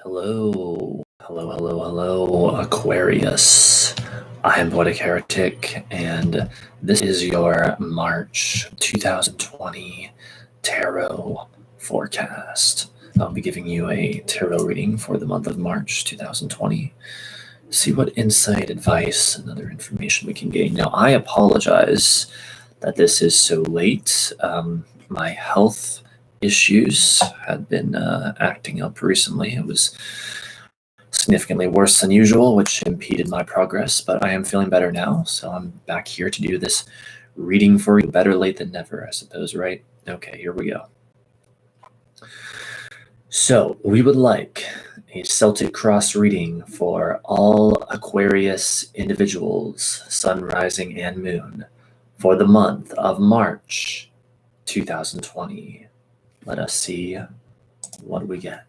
Hello, Aquarius. I am Poetic Heretic, and this is your March 2020 tarot forecast. I'll be giving you a tarot reading for the month of March 2020. See what insight, advice, and other information we can gain. Now, I apologize that this is so late. My health issues had been acting up recently. It was significantly worse than usual, which impeded my progress, but I am feeling better now, so I'm back here to do this reading for you. Better late than never, I suppose, right? Okay, here we go. So, we would like a Celtic cross reading for all Aquarius individuals, sun, rising, and moon, for the month of March 2020. Let us see what we get.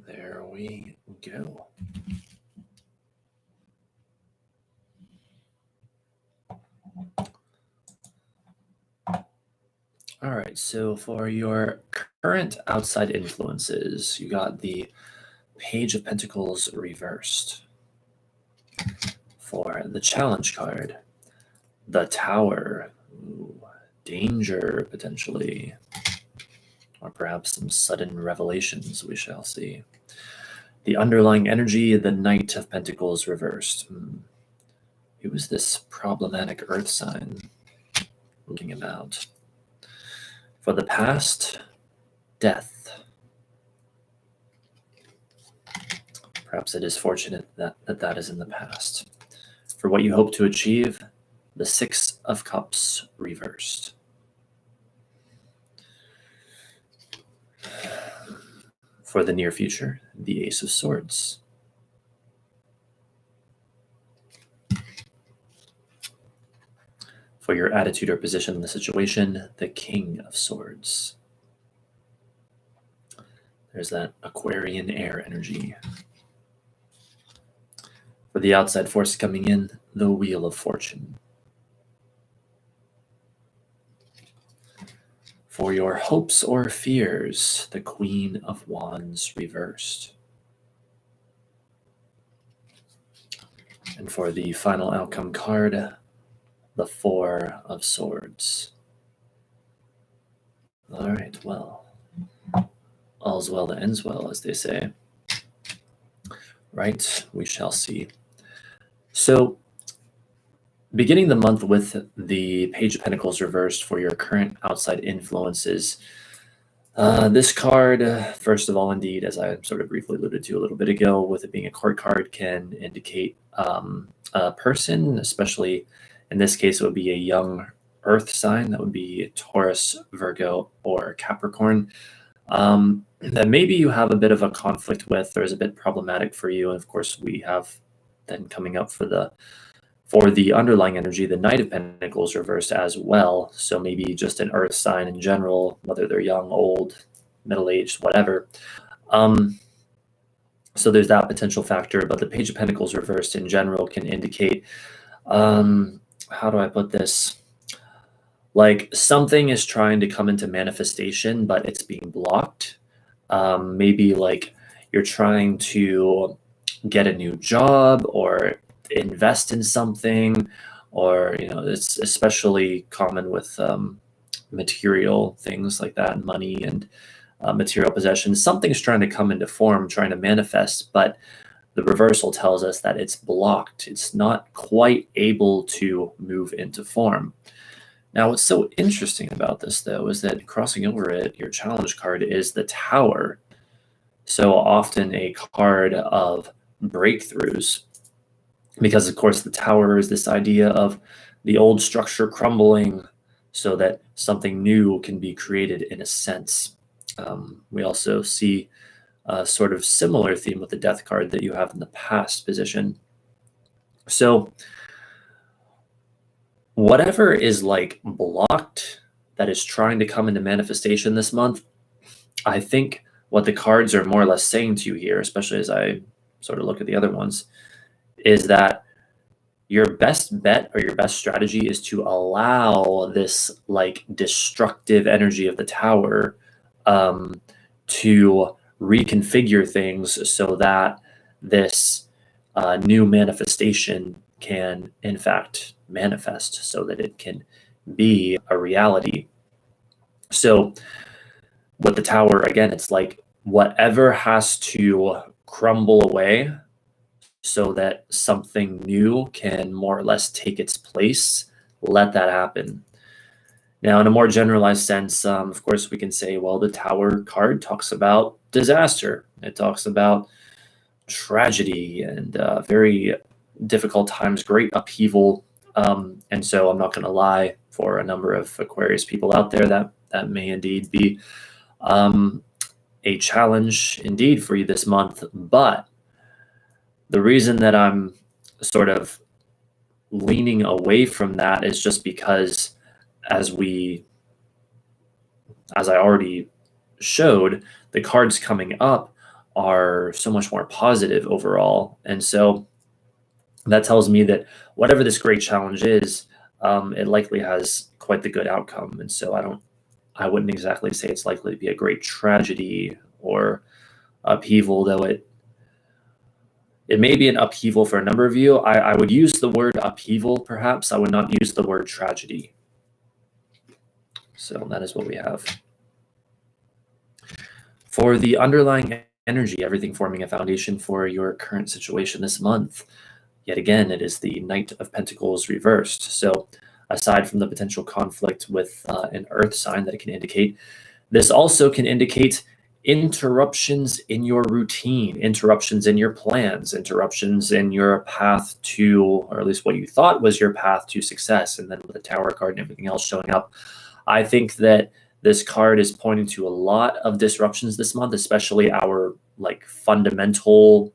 There we go. All right, so for your current outside influences, you got the Page of Pentacles reversed. For the challenge card, the Tower. Ooh, danger, potentially. Or perhaps some sudden revelations, we shall see. The underlying energy, the Knight of Pentacles reversed. Who is this problematic earth sign looking about? For the past, death. Perhaps it is fortunate that is in the past. For what you hope to achieve, the Six of Cups reversed. For the near future, the Ace of Swords. For your attitude or position in the situation, the King of Swords. There's that Aquarian air energy. For the outside force coming in, the Wheel of Fortune. For your hopes or fears, the Queen of Wands reversed. And for the final outcome card, the Four of Swords. All right, well, all's well that ends well, as they say. Right, we shall see. So, beginning the month with the Page of Pentacles reversed for your current outside influences, this card, first of all, indeed, as I sort of briefly alluded to a little bit ago, with it being a court card, can indicate a person, especially in this case, it would be a young earth sign. That would be Taurus, Virgo, or Capricorn. That maybe you have a bit of a conflict with, or is a bit problematic for you. And of course, we have then coming up for the underlying energy, the Knight of Pentacles reversed as well. So maybe just an earth sign in general, whether they're young, old, middle-aged, whatever. So there's that potential factor, but the Page of Pentacles reversed in general can indicate, how do I put this? Like something is trying to come into manifestation, but it's being blocked. Maybe like you're trying to get a new job or invest in something, or it's especially common with material things like that, money and material possessions. Something's trying to come into form, trying to manifest, but the reversal tells us that it's blocked. It's not quite able to move into form. Now, what's so interesting about this, though, is that crossing over it, your challenge card is the Tower. So often a card of breakthroughs, because, of course, the Tower is this idea of the old structure crumbling so that something new can be created in a sense. We also see a sort of similar theme with the Death card that you have in the past position. So whatever is like blocked that is trying to come into manifestation this month, I think what the cards are more or less saying to you here, especially as I sort of look at the other ones, is that your best bet or your best strategy is to allow this like destructive energy of the Tower to reconfigure things so that this new manifestation can in fact manifest, so that it can be a reality. So with the Tower, again, it's like whatever has to crumble away so that something new can more or less take its place, let that happen. Now, in a more generalized sense, of course, we can say, well, the Tower card talks about disaster. It talks about tragedy and very difficult times, great upheaval. And so I'm not going to lie, for a number of Aquarius people out there, that may indeed be a challenge indeed for you this month. But the reason that I'm sort of leaning away from that is just because, as I already showed, the cards coming up are so much more positive overall. And so that tells me that whatever this great challenge is, it likely has quite the good outcome. And so I wouldn't exactly say it's likely to be a great tragedy or upheaval, though it may be an upheaval for a number of you. I would use the word upheaval, perhaps. I would not use the word tragedy. So that is what we have. For the underlying energy, everything forming a foundation for your current situation this month, yet again, it is the Knight of Pentacles reversed. So aside from the potential conflict with an earth sign that it can indicate, this also can indicate interruptions in your routine, interruptions in your plans, interruptions in your path to, or at least what you thought was your path to success. And then with the Tower card and everything else showing up, I think that this card is pointing to a lot of disruptions this month, especially our like fundamental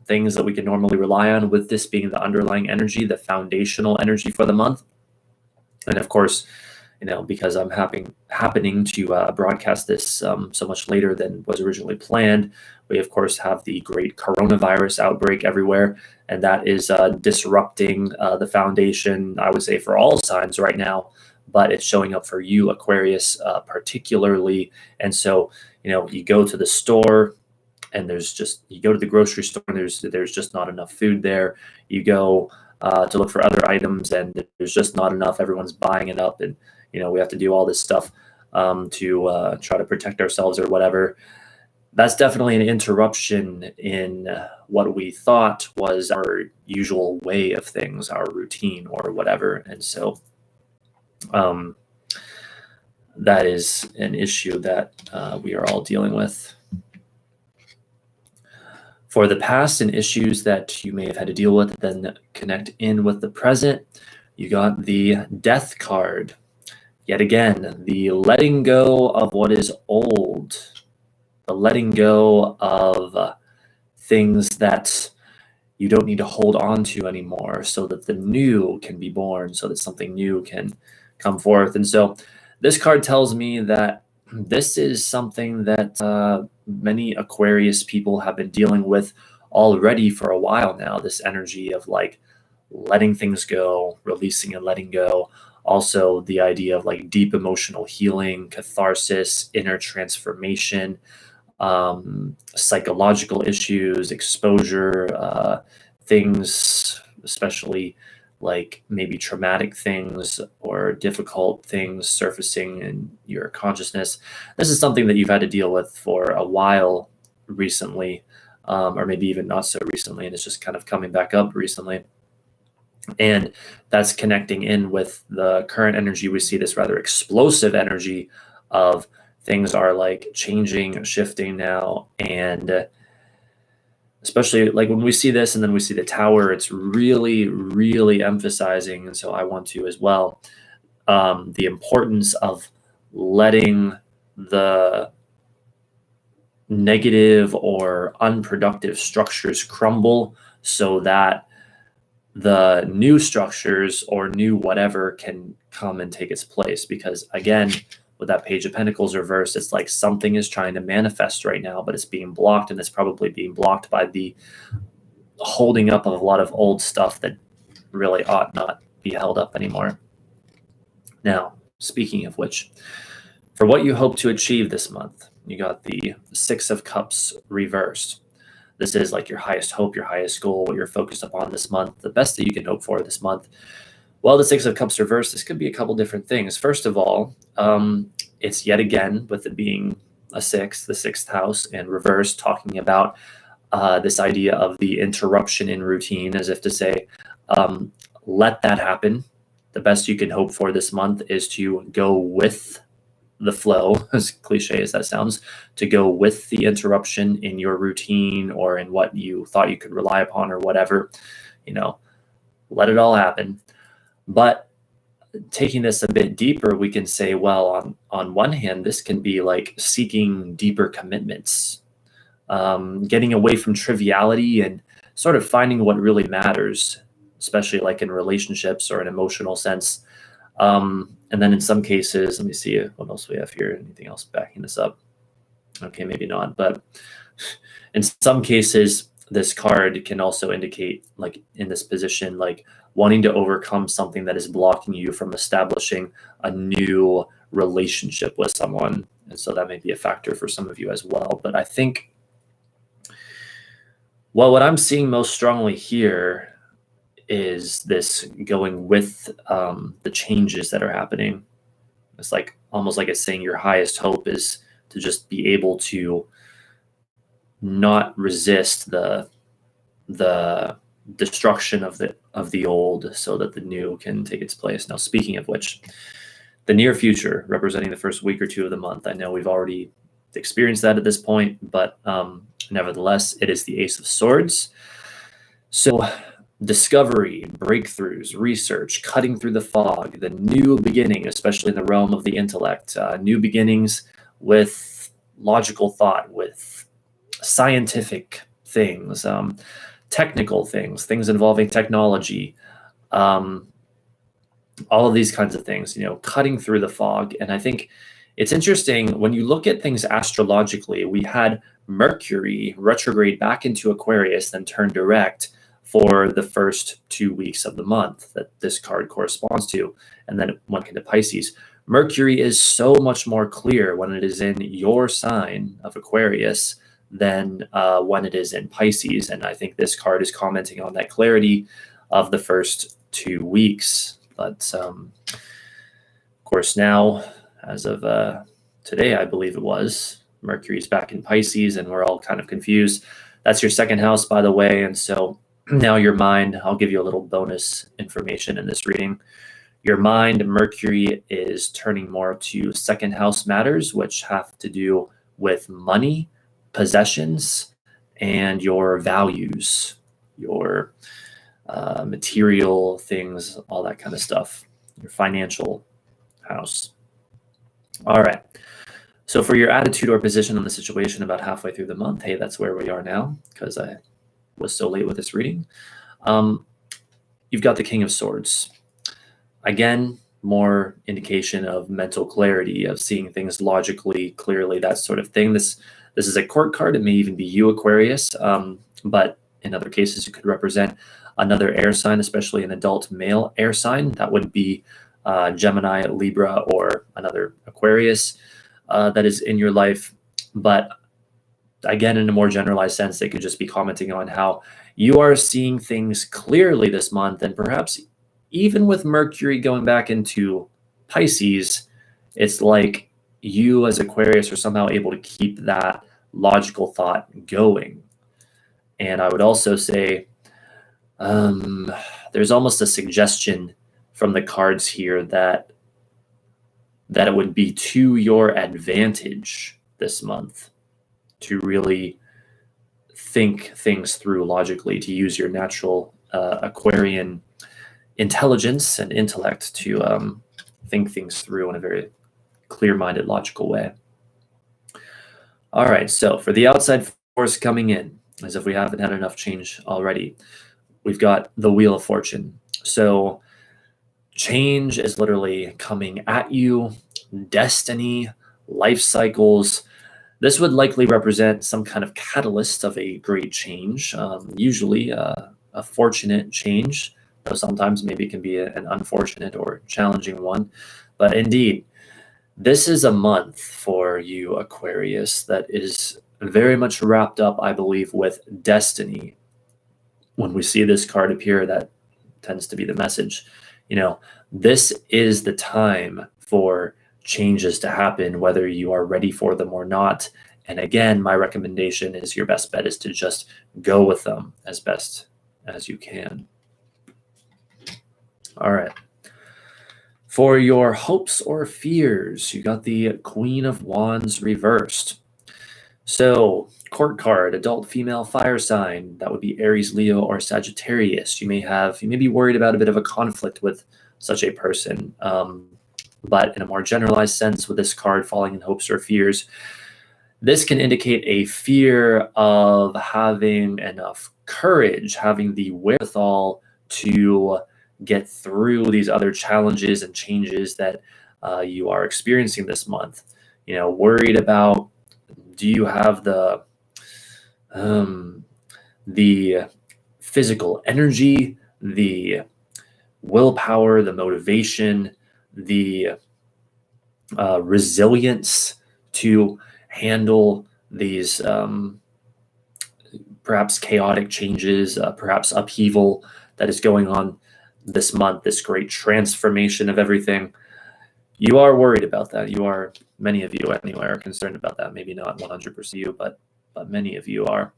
things that we can normally rely on, with this being the underlying energy, the foundational energy for the month. And of course, because I'm happening to broadcast this so much later than was originally planned, we of course have the great coronavirus outbreak everywhere, and that is disrupting the foundation, I would say, for all signs right now. But it's showing up for you, Aquarius, particularly. And so, you go to the store, and you go to the grocery store, and there's just not enough food there. You go to look for other items, and there's just not enough. Everyone's buying it up, and we have to do all this stuff to try to protect ourselves or whatever. That's definitely an interruption in what we thought was our usual way of things, our routine or whatever. And so that is an issue that we are all dealing with. For the past and issues that you may have had to deal with, then connect in with the present, you got the Death card. Yet again, the letting go of what is old, the letting go of things that you don't need to hold on to anymore, so that the new can be born, so that something new can come forth. And so this card tells me that this is something that many Aquarius people have been dealing with already for a while now. This energy of like letting things go, releasing and letting go. Also, the idea of like deep emotional healing, catharsis, inner transformation, psychological issues, exposure, things, especially like maybe traumatic things or difficult things surfacing in your consciousness. This is something that you've had to deal with for a while recently, or maybe even not so recently, and it's just kind of coming back up recently. And that's connecting in with the current energy. We see this rather explosive energy of things are like changing, shifting now. And especially like when we see this and then we see the tower, it's really, really emphasizing. And so I want to as well, the importance of letting the negative or unproductive structures crumble so that the new structures or new whatever can come and take its place. Because again, with that Page of Pentacles reversed, it's like something is trying to manifest right now, but it's being blocked, and it's probably being blocked by the holding up of a lot of old stuff that really ought not be held up anymore. Now, speaking of which, for what you hope to achieve this month, you got the Six of Cups reversed. This is like your highest hope, your highest goal, what you're focused upon this month, the best that you can hope for this month. Well, the Six of Cups reversed, this could be a couple different things. First of all, it's yet again, with it being a six, the sixth house, and reverse, talking about this idea of the interruption in routine, as if to say, let that happen. The best you can hope for this month is to go with the flow, as cliche as that sounds, to go with the interruption in your routine or in what you thought you could rely upon or whatever, let it all happen. But taking this a bit deeper, we can say, well, on one hand, this can be like seeking deeper commitments, getting away from triviality and sort of finding what really matters, especially like in relationships or an emotional sense. And then in some cases, let me see what else we have here. Anything else backing this up? Okay, maybe not. But in some cases, this card can also indicate, like in this position, like wanting to overcome something that is blocking you from establishing a new relationship with someone. And so that may be a factor for some of you as well. But I think, well, what I'm seeing most strongly here is this going with the changes that are happening. It's like almost like it's saying your highest hope is to just be able to not resist the destruction of the old so that the new can take its place. Now, speaking of which, the near future, representing the first week or two of the month, I know we've already experienced that at this point, but nevertheless, it is the Ace of Swords. So discovery, breakthroughs, research, cutting through the fog, the new beginning, especially in the realm of the intellect, new beginnings with logical thought, with scientific things, technical things involving technology, all of these kinds of things, cutting through the fog. And I think it's interesting when you look at things astrologically. We had Mercury retrograde back into Aquarius, then turn direct for the first 2 weeks of the month that this card corresponds to, and then it went into Pisces. Mercury is so much more clear when it is in your sign of Aquarius than when it is in Pisces, and I think this card is commenting on that clarity of the first 2 weeks. But of course now, as of today, I believe it was, Mercury's back in Pisces, and we're all kind of confused. That's your second house, by the way, and so now your mind, I'll give you a little bonus information in this reading. Your mind, Mercury, is turning more to second house matters, which have to do with money, possessions, and your values, your material things, all that kind of stuff, your financial house. All right. So for your attitude or position on the situation about halfway through the month, hey, that's where we are now, because I was so late with this reading. You've got the King of Swords. Again, more indication of mental clarity, of seeing things logically, clearly, that sort of thing. This is a court card. It may even be you, Aquarius, but in other cases, it could represent another air sign, especially an adult male air sign. That would be Gemini, Libra, or another Aquarius that is in your life. But again, in a more generalized sense, they could just be commenting on how you are seeing things clearly this month, and perhaps even with Mercury going back into Pisces, it's like you as Aquarius are somehow able to keep that logical thought going. And I would also say there's almost a suggestion from the cards here that it would be to your advantage this month to really think things through logically, to use your natural Aquarian intelligence and intellect to think things through in a very clear-minded, logical way. All right, so for the outside force coming in, as if we haven't had enough change already, we've got the Wheel of Fortune. So change is literally coming at you, destiny, life cycles. This would likely represent some kind of catalyst of a great change, usually a fortunate change, though sometimes maybe it can be an unfortunate or challenging one. But indeed, this is a month for you, Aquarius, that is very much wrapped up, I believe, with destiny. When we see this card appear, that tends to be the message. This is the time for changes to happen, whether you are ready for them or not. And again, my recommendation is your best bet is to just go with them as best as you can. All right. For your hopes or fears, you got the Queen of Wands reversed. So, court card, adult female fire sign, that would be Aries, Leo, or Sagittarius. You may be worried about a bit of a conflict with such a person. But in a more generalized sense, with this card falling in hopes or fears, this can indicate a fear of having enough courage, having the wherewithal to get through these other challenges and changes that you are experiencing this month. Worried about, do you have the physical energy, the willpower, the motivation, the resilience to handle these perhaps chaotic changes, perhaps upheaval that is going on this month, this great transformation of everything. You are worried about that. Many of you anyway are concerned about that. Maybe not 100% you, but many of you are.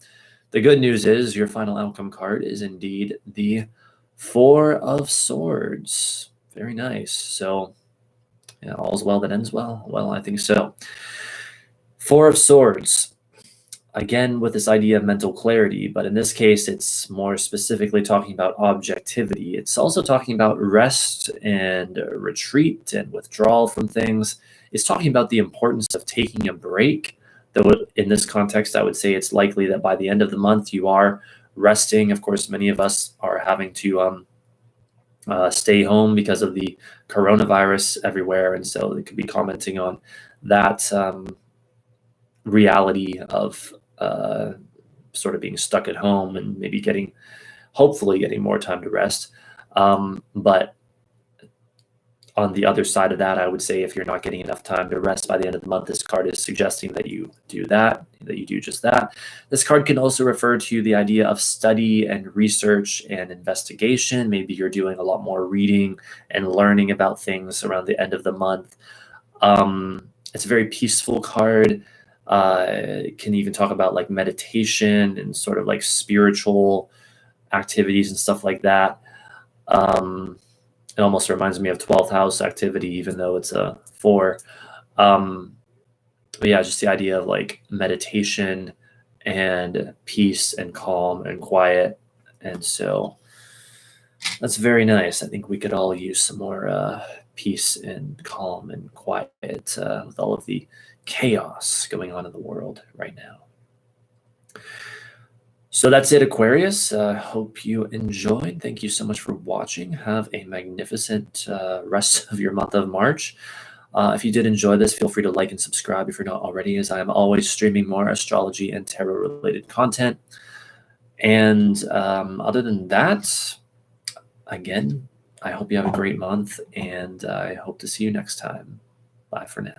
The good news is your final outcome card is indeed the Four of Swords. Very nice. So, all's well that ends well. Well, I think so. Four of Swords. Again, with this idea of mental clarity, but in this case, it's more specifically talking about objectivity. It's also talking about rest and retreat and withdrawal from things. It's talking about the importance of taking a break, though in this context, I would say it's likely that by the end of the month, you are resting. Of course, many of us are having to stay home because of the coronavirus everywhere, and so they could be commenting on that reality of sort of being stuck at home and maybe hopefully getting more time to rest. But on the other side of that, I would say if you're not getting enough time to rest by the end of the month, this card is suggesting that you do just that. This card can also refer to the idea of study and research and investigation. Maybe you're doing a lot more reading and learning about things around the end of the month. It's a very peaceful card. It can even talk about like meditation and sort of like spiritual activities and stuff like that. It almost reminds me of 12th house activity, even though it's a 4. But yeah, just the idea of like meditation and peace and calm and quiet. And so that's very nice. I think we could all use some more peace and calm and quiet with all of the chaos going on in the world right now. So that's it, Aquarius. Hope you enjoyed. Thank you so much for watching. Have a magnificent rest of your month of March. If you did enjoy this, feel free to like and subscribe if you're not already, as I am always streaming more astrology and tarot related content. And other than that, again, I hope you have a great month, and I hope to see you next time. Bye for now.